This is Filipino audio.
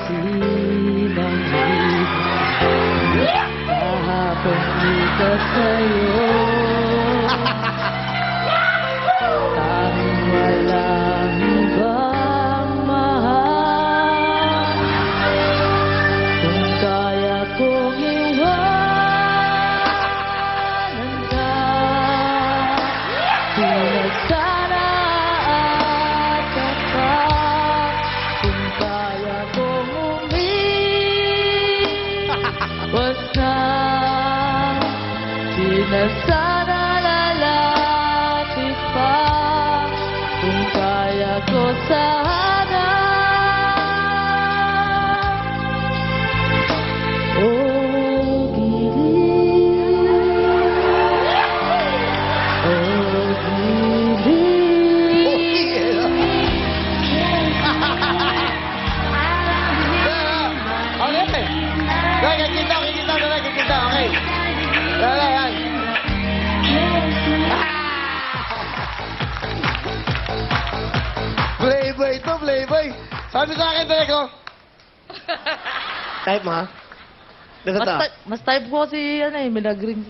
silang hibang kahapon kita sa'yo. Tanging walang ibang mahal. Kung kaya kong iwanan ka, di na sana aatapat. Kung kaya kong umiwas na, di na sana lalapit pa. Kung kaya ko sana, oh giliw, oh giliw. Okay. Dali, kikita, dali, kikita, okay. Dali, yan. Playboy to, playboy. Sabi sa akin, Direk, oh. Type mo, ha? Dito to. Mas type ko si, ano eh, Milagring.